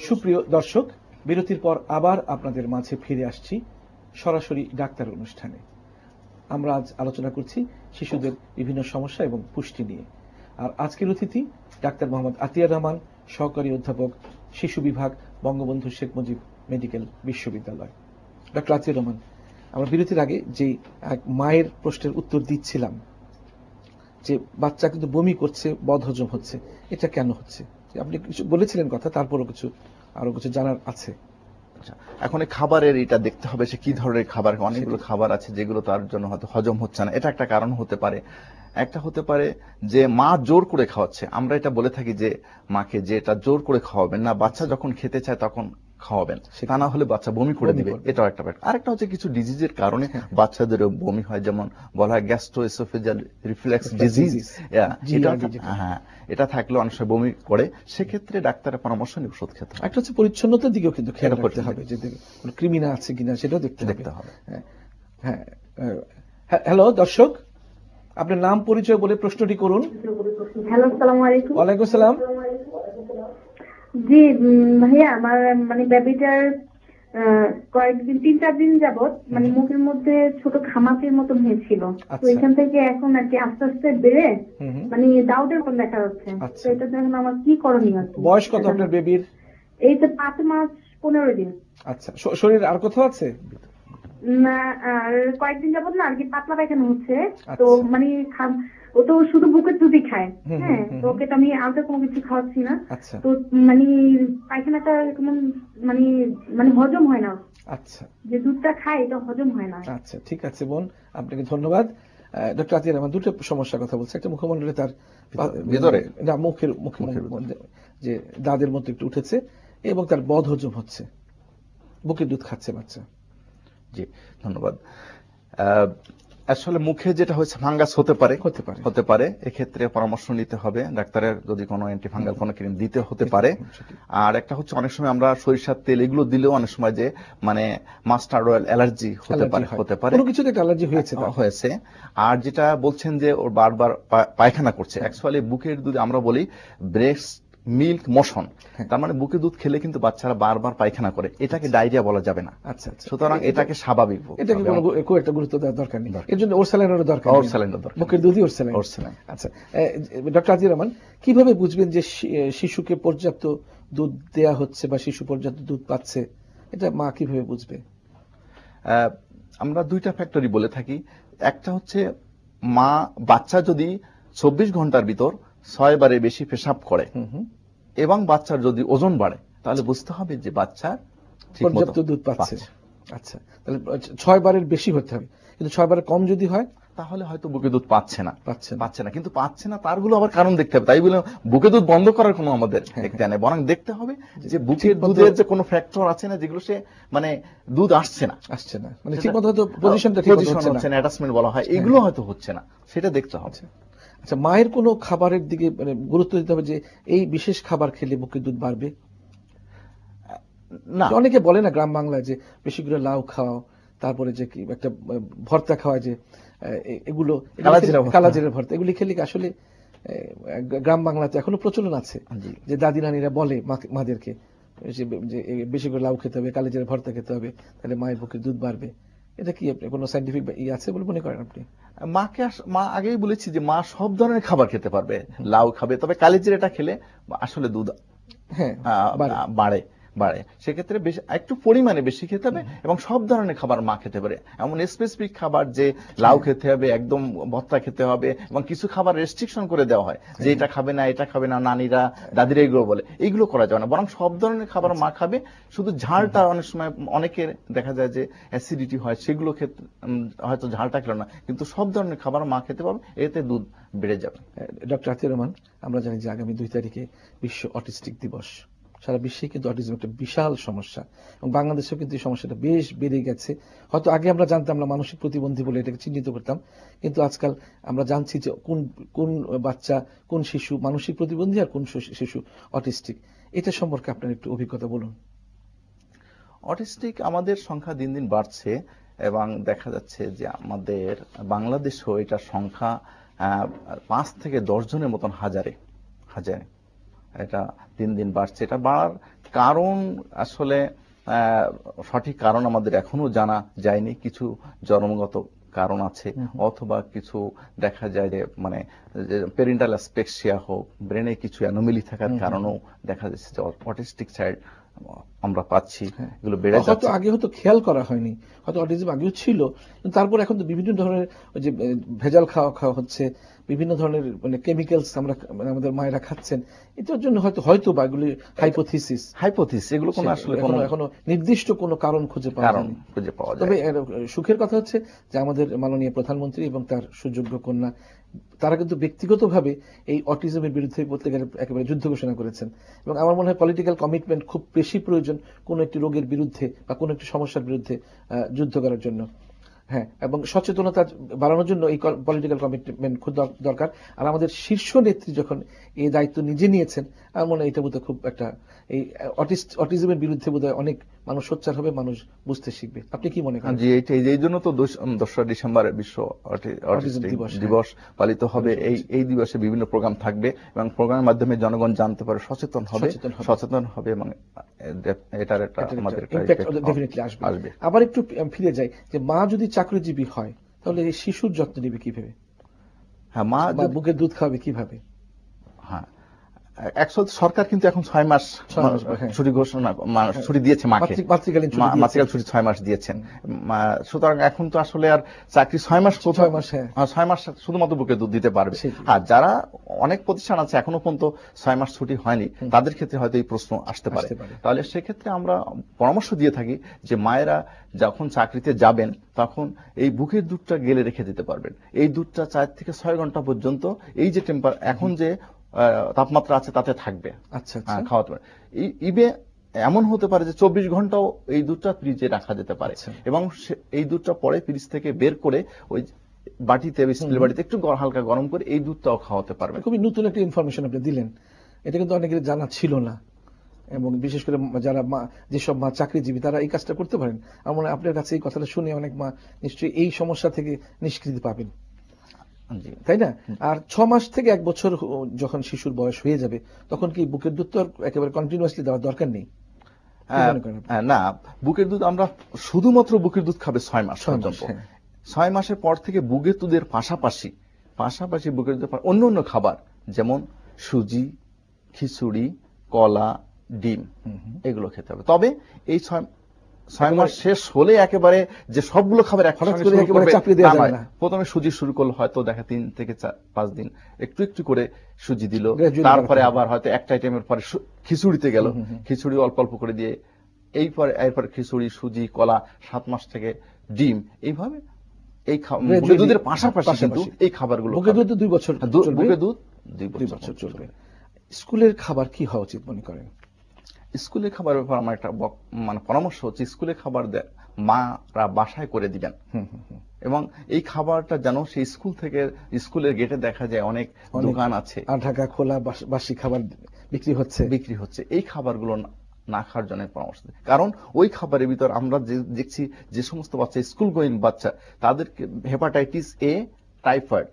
সুপ্রিয় দর্শক, বিরতির পর আবার আপনাদের মাঝে ফিরে আসছি সরাসরি ডাক্তার অনুষ্ঠানে। আমরা আজ আলোচনা করছি শিশুদের বিভিন্ন সমস্যা এবং পুষ্টি নিয়ে। আর আজকের অতিথি ডাক্তার মোহাম্মদ আতিয়ার রহমান, সহকারী অধ্যাপক, শিশু বিভাগ, বঙ্গবন্ধু শেখ মুজিব মেডিকেল বিশ্ববিদ্যালয়। ডক্টর আতিয়ার রহমান, আমরা বিরতির আগে যে এক মায়ের প্রশ্নের উত্তর দিচ্ছিলাম যে বাচ্চা কিন্তু বমি করছে, বদহজম হচ্ছে, এটা কেন হচ্ছে? আপনি কিছু বলেছিলেন কথা, তারপরও আরো কিছু জানার আছে। এখন এই খাবারের এটা দেখতে হবে সে কি ধরনের খাবার। অনেকগুলো খাবার আছে যেগুলো তার জন্য হয়তো হজম হচ্ছে না, এটা একটা কারণ হতে পারে। একটা হতে পারে যে মা জোর করে খাওয়াচ্ছে। আমরা এটা বলে থাকি যে মাকে যে এটা জোর করে খাওয়াবেন না, বাচ্চা যখন খেতে চায় তখন খাওয়াবেন, তা না হলে বাচ্চা বমি করে দিবে, এটাও একটা ব্যাপার। আরেকটা হচ্ছে কিছু ডিজিজের কারণে বাচ্চাদেরও বমি হয়, যেমন বলা হয় গ্যাস্ট্রোএসোফেজিয়াল রিফ্লেক্স ডিজিজ। এটা থাকলে অনেক সময় বমি করে, সেক্ষেত্রে ডাক্তারের পরামর্শ নিয়ে ওষুধ খেতে হবে। একটা হচ্ছে পরিচ্ছন্নতার দিকেও কিন্তু খেয়াল করতে হবে, যে কোনো কৃমি না আছে কিনা সেটাও দেখতে হবে। হ্যাঁ, হ্যালো দর্শক, আপনার নাম পরিচয় বলে প্রশ্নটি করুন। হ্যালো, আসসালামু আলাইকুম। ওয়ালাইকুম আসসালাম। জি ভাইয়া, আমার মানে বেবিটার কয়েকদিন 3-4 দিন যাবত মানে মুখের মধ্যে ছোট খামাচির মতন হয়েছিল। তো এখান থেকে এখন আর কি আস্তে আস্তে বেড়ে মানে দাউদের মতন দেখা যাচ্ছে। তো এটা দেখুন আমার কি করণীয়? বয়স কত আপনার বেবির? এই তো 5 মাস 15 দিন। আচ্ছা, শরীর আর কোথাও আছে? না, আর কয়েকদিন যাবত না আর কি পাতলা পায়খানা হচ্ছে। তো মানে ও তো শুধু বুকের দুধই খায়। হ্যাঁ, তো ওকে তো আমি আলাদা কোনো কিছু খাওয়াচ্ছি না। তো মানে পায়খানাটা কেমন মানে মানে হজম হয় না। আচ্ছা, যে দুধটা খায় এটা হজম হয় না। আচ্ছা, ঠিক আছে বোন, আপনাকে ধন্যবাদ। ডক্টর আতিয়ার রহমান দুটো সমস্যার কথা বলছে। একটা মুখমণ্ডলে তার ভিতরে না মুখের যে দাঁতের মতো একটু উঠেছে এবং তার বদহজম হচ্ছে, বুকের দুধ খাচ্ছে বাচ্চা। জি, ধন্যবাদ। আসলে মুখে যেটা হচ্ছে ফাঙ্গাস হতে পারে এক্ষেত্রে পরামর্শ নিতে হবে ডাক্তারের, যদি কোনো অ্যান্টিফাঙ্গাল কোনো ক্রিম দিতে হতে পারে। আর একটা হচ্ছে অনেক সময় আমরা সরিষার তেল এগুলো দিলেও অনেক সময় যে মানে মাস্টার্ড অয়েল অ্যালার্জি হতে পারে, কোনো কিছুতে একটা অ্যালার্জি হয়েছে। আর যেটা বলছেন যে ওর বারবার পায়খানা করছে, অ্যাকচুয়ালি বুকের দুধ আমরা বলি ব্রেস্ট মিল্ক মোশন, তার মানে বুকের দুধ খেলে কিন্তু বাচ্চারা বারবার পায়খানা করে, এটাকে ডায়রিয়া বলা যাবে না। আচ্ছা, সুতরাং এটাকে স্বাভাবিক, এটাকে খুব একটা গুরুত্ব দেওয়ার দরকার নেই। এর জন্য ওরসালাইনের দরকার, বুকের দুধই ওরসালাইন। আচ্ছা, ডক্টর আতিয়ার রহমান, কিভাবে বুঝবেন যে শিশুকে পর্যাপ্ত দুধ দেয়া হচ্ছে বা শিশু পর্যাপ্ত দুধ পাচ্ছে, এটা মা কিভাবে বুঝবে? আমরা দুইটা ফ্যাক্টরি বলে থাকি। একটা হচ্ছে বাচ্চা যদি 24 ঘন্টার ভিতর 6 বারে বেশি পেশাব করে এবং বাচ্চার যদি ওজন বাড়ে, তাহলে বুঝতে হবে যে বাচ্চা পর্যাপ্ত দুধ পাচ্ছে। আচ্ছা, তাহলে 6 বারের বেশি হতে হবে, কিন্তু 6 বারের কম যদি হয় তাহলে হয়তো বুকে দুধ পাচ্ছে না। কিন্তু পাচ্ছে না তারগুলো আবার কারণ দেখতে হবে। তাই বলে বুকে দুধ বন্ধ করার কোনো আমাদের দেখতে নেই, বরং দেখতে হবে যে বুকের দুধের যে কোনো ফ্যাক্টর আছে না যেগুলো সে মানে দুধ আসছে না, মানে ঠিকমতো হয়তো পজিশনটা ঠিক হচ্ছে না, অ্যাটাচমেন্ট বলা হয়, এগুলো হয়তো হচ্ছে না, সেটা দেখতে হবে। আচ্ছা, মায়ের কোনো খাবারের দিকে মানে গুরুত্ব দিতে হবে যে এই বিশেষ খাবার খেলে বুকের দুধ বাড়বে? না, অনেকে বলে না গ্রাম বাংলায় যে বেশি করে লাউ খাও, তারপরে যে কি একটা ভর্তা খাওয়া, যে এগুলো কালাজিরার ভর্তা, এগুলি খেলে আসলে গ্রাম বাংলাতে এখনো প্রচলন আছে যে দাদি নানিরা বলে মাদেরকে যে বেশি করে লাউ খেতে হবে, কালাজিরার ভর্তা খেতে হবে, তাহলে মায়ের বুকের দুধ বাড়বে। এটা কি কোনো সায়েন্টিফিক আছে বলে মনে করেন আপনি? মা আগেই বলেছি যে মা সব ধরনের খাবার খেতে পারবে, লাউ খাবে, তবে কালিজিরাটা খেলে আসলে দুধ বাড়ে। সেক্ষেত্রে একটু পরিমাণে বেশি খেতে হবে এবং সব ধরনের খাবার মা খেতে পারে। এমন স্পেসিফিক খাবার যে লাউ খেতে হবে, একদম ভর্তা খেতে হবে, এবং কিছু খাবার রেস্ট্রিকশন করে দেওয়া হয় যে এটা খাবে না, এটা খাবে না, নানিরা দাদিরা এগুলো বলে, এইগুলো করা যাবে না। বরং সব ধরনের খাবার মা খাবে, শুধু ঝালটা অনেক সময় অনেকের দেখা যায় যে অ্যাসিডিটি হয়, সেগুলো ক্ষেত্রে হয়তো ঝালটা খেলো না, কিন্তু সব ধরনের খাবার মা খেতে পারবে, এতে দুধ বেড়ে যাবে। ডক্টর আতিয়ার রহমান, আমরা জানি যে আগামী 2 তারিখে বিশ্ব অটিস্টিক দিবস। সারা বিশ্বে কিন্তু অটিজম একটা বিশাল সমস্যা এবং বাংলাদেশেও কিন্তু এই সমস্যাটা বেশ বেড়ে গেছে। হয়তো আগে আমরা জানতাম আমরা মানসিক প্রতিবন্ধী বলে এটাকে চিহ্নিত করতাম, কিন্তু আজকাল আমরা জানছি যে কোন বাচ্চা, কোন শিশু মানসিক প্রতিবন্ধী আর কোন শিশু অটিস্টিক। এটা সম্পর্কে আপনার একটু অভিজ্ঞতা বলুন। অটিস্টিক আমাদের সংখ্যা দিন দিন বাড়ছে এবং দেখা যাচ্ছে যে আমাদের বাংলাদেশেও এটার সংখ্যা 5 থেকে 10 জনের মতন হাজারে এটা দিন দিন বাড়ছে। এটা বাড়ার কারণ আসলে সঠিক কারণ আমাদের এখনো জানা যায়নি। কিছু জন্মগত কারণ আছে, অথবা কিছু দেখা যায় যে মানে পেরেন্টাল অ্যাসপেক্সিয়া হোক, ব্রেনে কিছু অ্যানোমেলি থাকার কারণেও দেখা যাচ্ছে যে অটিস্টিক সাইড আমরা পাচ্ছি, এগুলো বেড়ে যাচ্ছে। হয়তো আগে হয়তো খেয়াল করা হয়নি, হয়তো অটিজম আগেও ছিল, কিন্তু তারপর এখন তো বিভিন্ন ধরনের ওই যে ভেজাল খাওয়া হচ্ছে, বিভিন্ন ধরনের মানে কেমিক্যালস আমরা আমাদের মায়েরা খাচ্ছেন, এটার জন্য হয়তো বা এগুলি হাইপোথিসিস এগুলো কোনো আসলে এখনো নির্দিষ্ট কোনো কারণ খুঁজে পাওয়া যায়নি। তবে সুখের কথা হচ্ছে যে আমাদের মাননীয় প্রধানমন্ত্রী এবং তার সুযোগ্য কন্যা তারা কিন্তু ব্যক্তিগতভাবে এই অটিজমের বিরুদ্ধে প্রত্যেকের একেবারে যুদ্ধ ঘোষণা করেছেন, এবং আমার মনে হয় পলিটিক্যাল কমিটমেন্ট খুব বেশি প্রয়োজন কোনো একটি রোগের বিরুদ্ধে বা কোনো একটি সমস্যার বিরুদ্ধে যুদ্ধ করার জন্য। হ্যাঁ, এবং সচেতনতা বাড়ানোর জন্য এই পলিটিক্যাল কমিটমেন্ট খুব দরকার। আর আমাদের শীর্ষ নেত্রী যখন এই দায়িত্ব নিজে নিয়েছেন, আমার মনে হয় এটা বোধহয় খুব একটা এই অটিজমের বিরুদ্ধে বোধহয় অনেক মানুষ সোচ্চার হবে, মানুষ বুঝতে শিখবে। আপনি কি মনে করেন? জি, এই জন্য তো 2রা ডিসেম্বর বিশ্ব অটিস্টিক দিবস পালিত হবে। এই দিবসে বিভিন্ন প্রোগ্রাম থাকবে এবং প্রোগ্রামের মাধ্যমে জনগণ জানতে পারে, সচেতন হবে এবং এটার একটা আমাদের ডেফিনেটলি আসবে। আবার একটু ফিরে যাই যে মা যদি চাকরিজীবী হয় তাহলে এই শিশুর যত্ন নেবে কিভাবে? হ্যাঁ, মা বুকের দুধ খাওয়াবে কিভাবে? হ্যাঁ, অ্যাকচুয়ালি সরকার কিন্তু এখন 6 মাস ছুটি ঘোষণা, ছুটি দিয়েছে মাকে, মাতৃকালীন ছুটি 6 মাস দিয়েছেন। সুতরাং এখন তো আসলে আর চাকরি 6 মাস 6 মাস শুধুমাত্র বুকে দুধ দিতে পারবে। আর যারা অনেক প্রতিষ্ঠান আছে এখনো পর্যন্ত 6 মাস ছুটি হয়নি, তাদের ক্ষেত্রে হয়তো এই প্রশ্ন আসতে পারে। তাহলে সেক্ষেত্রে আমরা পরামর্শ দিয়ে থাকি যে মায়েরা যখন চাকরিতে যাবেন তখন এই বুকের দুধটা গেলে রেখে দিতে পারবেন। এই দুধটা 4 থেকে 6 ঘন্টা পর্যন্ত এই যে এখন যে তাপমাত্রা আছে তাতে থাকবে, খাওয়াতে পারে। ইবে এমন হতে পারে যে 24 ঘন্টাও এই দুধটা ফ্রিজে রাখা যেতে পারে, এবং এই দুধটা পরে ফ্রিজ থেকে বের করে ওই বাটিতে, স্টিলের বাটিতে একটু হালকা গরম করে এই দুধটাও খাওয়াতে পারবে। খুবই নতুন একটা ইনফরমেশন আপনি দিলেন, এটা কিন্তু অনেকের জানা ছিল না, এবং বিশেষ করে যারা যেসব মা চাকরিজীবী তারা এই কাজটা করতে পারেন। আমার মনে হয় আপনার কাছে এই কথাটা শুনে অনেক মা নিশ্চয়ই এই সমস্যা থেকে নিষ্কৃতি পাবেন, তাই না? আর 6 মাস থেকে 1 বছর যখন শিশুর বয়স হয়ে যাবে তখন কি বুকের দুধ তো একেবারে কন্টিনিউয়াসলি দেওয়ার দরকার নেই? না, বুকের দুধ আমরা শুধুমাত্র বুকের দুধ খাবে 6 মাস পর্যন্ত। 6 মাসের পর থেকে বুকের দুধের পাশাপাশি বুকের দুধের অন্য খাবার যেমন সুজি, খিচুড়ি, কলা, ডিম এগুলো খেতে হবে। তবে এই 6 মাস শেষ হলে একেবারে যে সবগুলো খাবার প্রথমে সুজি শুরু করলে হয়তো দেখা 3 থেকে 5 দিন একটু একটু করে সুজি দিল, তারপরে আবার হয়তো একটা আইটেমের পরে খিচুড়িতে গেল, খিচুড়ি অল্প অল্প করে দিয়ে এরপর খিচুড়ি, সুজি, কলা, 7 মাস থেকে ডিম, এইভাবে এই দুধের পাশাপাশি কিন্তু এই খাবারগুলো। বুকের দুধ 2 বছর বুকের দুধ 2 বছর চলবে। স্কুলের খাবার কি হওয়া উচিত মনে করেন? স্কুলের খাবারের ব্যাপার আমার একটা পরামর্শ হচ্ছে, স্কুলের খাবার মারা বাসায় করে দিবেন, এবং এই খাবারটা যেন সেই স্কুলের গেটে দেখা যায় অনেক দোকান আছে, ঢাকা খোলা বাসি খাবার বিক্রি হচ্ছে, এই খাবারগুলো না খাওয়ার জন্য পরামর্শ দেয়। কারণ ওই খাবারের ভিতর আমরা দেখছি যে সমস্ত বাচ্চা, স্কুল গোয়িং বাচ্চা, তাদেরকে হেপাটাইটিস এ, টাইফয়েড,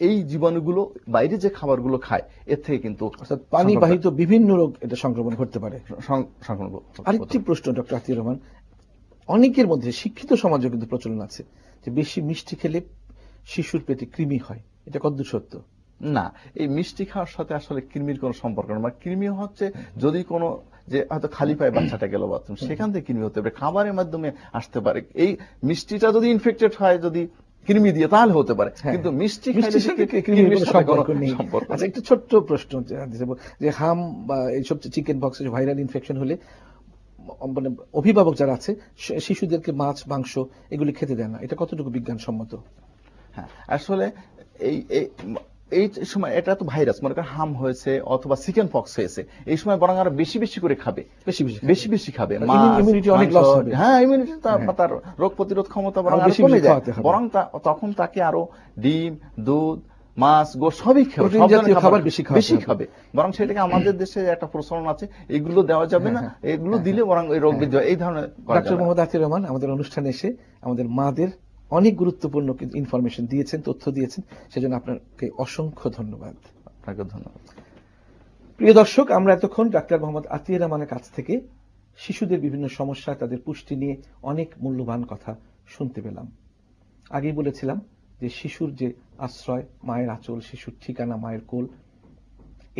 এই জীবাণুগুলো বাইরে যে খাবারগুলো খায় এর থেকে কিন্তু পানিবাহিত বিভিন্ন রোগ এটা সংক্রমণ করতে পারে। আরেকটি প্রশ্ন ডক্টর আতিউর রহমান, অনেকের মধ্যে শিক্ষিত সমাজে কিন্তু প্রচলন আছে যে বেশি মিষ্টি খেলে শিশুর পেটে কৃমি হয়, এটা কতদূর সত্য? না, এই মিষ্টি খাওয়ার সাথে আসলে কৃমির কোনো সম্পর্ক নেই। কৃমি হচ্ছে যদি কোনো যে হয়তো খালি পায়ে বাচ্চাটা গেল বাথরুম, সেখান থেকে কৃমি হতে পারে, খাবারের মাধ্যমে আসতে পারে। এই মিষ্টিটা যদি ইনফেক্টেড হয় যদি কৃমি দিয়ে তাহলে হতে পারে, কিন্তু মিষ্টি সম্পর্ক নেই। আচ্ছা, একটা ছোট্ট প্রশ্ন, যে হাম বা এইসব চিকেন পক্স ভাইরাল ইনফেকশন হলে মানে অভিভাবক যারা আছে শিশুদেরকে মাছ, মাংস এগুলি খেতে দেয় না, এটা কতটুকু বিজ্ঞানসম্মত? হ্যাঁ, আসলে এই সময় এটা তো ভাইরাস, মনে করেন হাম হয়েছে অথবা চিকেন পক্স হয়েছে, এই সময় বরং আরো বেশি বেশি করে খাবে, বেশি খাবে, ইমিউনিটি অনেক লস হবে। হ্যাঁ, ইমিউনিটি তার রোগ প্রতিরোধ ক্ষমতা বরং আরো কমে যায়, বরং তখন তাকে আরো ডিম, দুধ, মাছ, গোশত সবই খাবার বেশি খাবে। বরং সেটাকে আমাদের দেশে একটা প্রচলন আছে, এগুলো দেওয়া যাবে না, এগুলো দিলে বরং ওই রোগ বৃদ্ধি হয়, এই ধরনের। ডক্টর মোহাম্মদ আতিউর রহমান আমাদের অনুষ্ঠানে এসে আমাদের মাদের অনেক গুরুত্বপূর্ণ ইনফরমেশন দিয়েছেন, তথ্য দিয়েছেন, সেজন্য আপনাকে অসংখ্য ধন্যবাদ। আপনাকে ধন্যবাদ। প্রিয় দর্শক, আমরা এতক্ষণ ডাক্তার মোহাম্মদ আতিয়ার রহমানের কাছ থেকে শিশুদের বিভিন্ন সমস্যা, তাদের পুষ্টি নিয়ে অনেক মূল্যবান কথা শুনতে পেলাম। আগেই বলেছিলাম যে শিশুর যে আশ্রয়, মায়ের আঁচল, শিশুর ঠিকানা মায়ের কোল,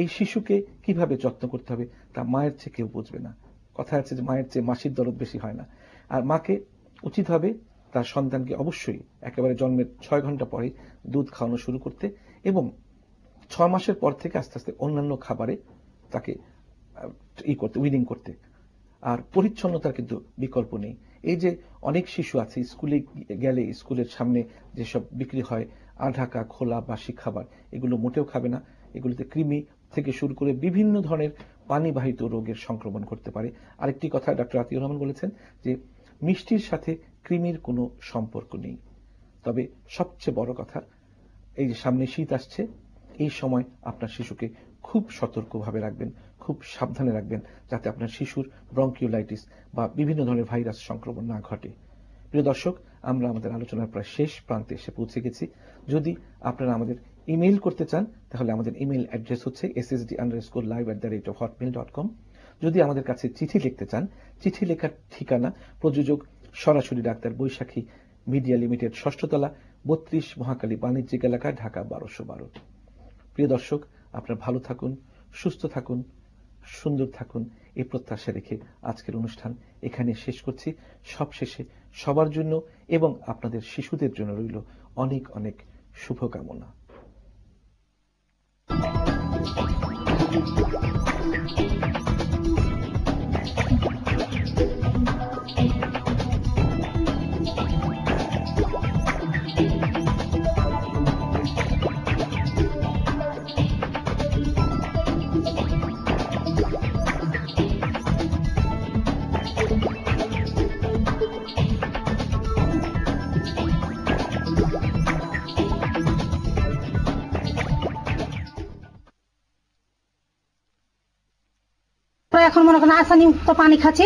এই শিশুকে কিভাবে যত্ন করতে হবে তা মায়ের চেয়ে কেউ বুঝবে না। কথা আছে যে মায়ের চেয়ে মাসির দরদ বেশি হয় না। আর মাকে উচিত হবে তার সন্তানকে অবশ্যই একেবারে জন্মের 6 ঘন্টা পরে দুধ খাওয়ানো শুরু করতে এবং 6 মাসের পর থেকে আস্তে আস্তে অন্যান্য খাবারে তাকে উইনিং করতে। আর পরিচ্ছন্নতার কিন্তু বিকল্প নেই। এই যে অনেক শিশু আছে স্কুলে গেলে স্কুলের সামনে যেসব বিক্রি হয় আঢাকা, খোলা, বাসি খাবার, এগুলো মোটেও খাবে না। এগুলোতে কৃমি থেকে শুরু করে বিভিন্ন ধরনের পানিবাহিত রোগের সংক্রমণ করতে পারে। আরেকটি কথা ডক্টর আতিয়ার রহমান বলেছেন যে মিষ্টির সাথে কৃমির কোনো সম্পর্ক নেই। তবে সবচেয়ে বড় কথা, এই যে সামনে শীত আসছে, এই সময় আপনার শিশুকে খুব সতর্কভাবে রাখবেন, খুব সাবধানে রাখবেন, যাতে আপনার শিশুর ব্রঙ্কিওলাইটিস বা বিভিন্ন ধরনের ভাইরাস সংক্রমণ না ঘটে। প্রিয় দর্শক, আমরা আমাদের আলোচনার প্রায় শেষ প্রান্তে এসে পৌঁছে গেছি। যদি আপনারা আমাদের ইমেইল করতে চান তাহলে আমাদের ইমেইল অ্যাড্রেস হচ্ছে ssd_live@hotmail.com। যদি আমাদের কাছে চিঠি লিখতে চান, চিঠি লেখার ঠিকানা প্রযোজক সরাসরি ডাক্তার বৈশাখী মিডিয়া লিমিটেড, 6ষ্ঠ তলা, 32 মহাখালী বাণিজ্যিক এলাকা, ঢাকা 1212। প্রিয় দর্শক, আপনারা ভালো থাকুন, সুস্থ থাকুন, সুন্দর থাকুন, এই প্রত্যাশা রেখে আজকের অনুষ্ঠান এখানে শেষ করছি। সবশেষে সবার জন্য এবং আপনাদের শিশুদের জন্য রইল অনেক অনেক শুভকামনা। এখন মনে করেন আসানি মুক্ত পানি খাচ্ছি।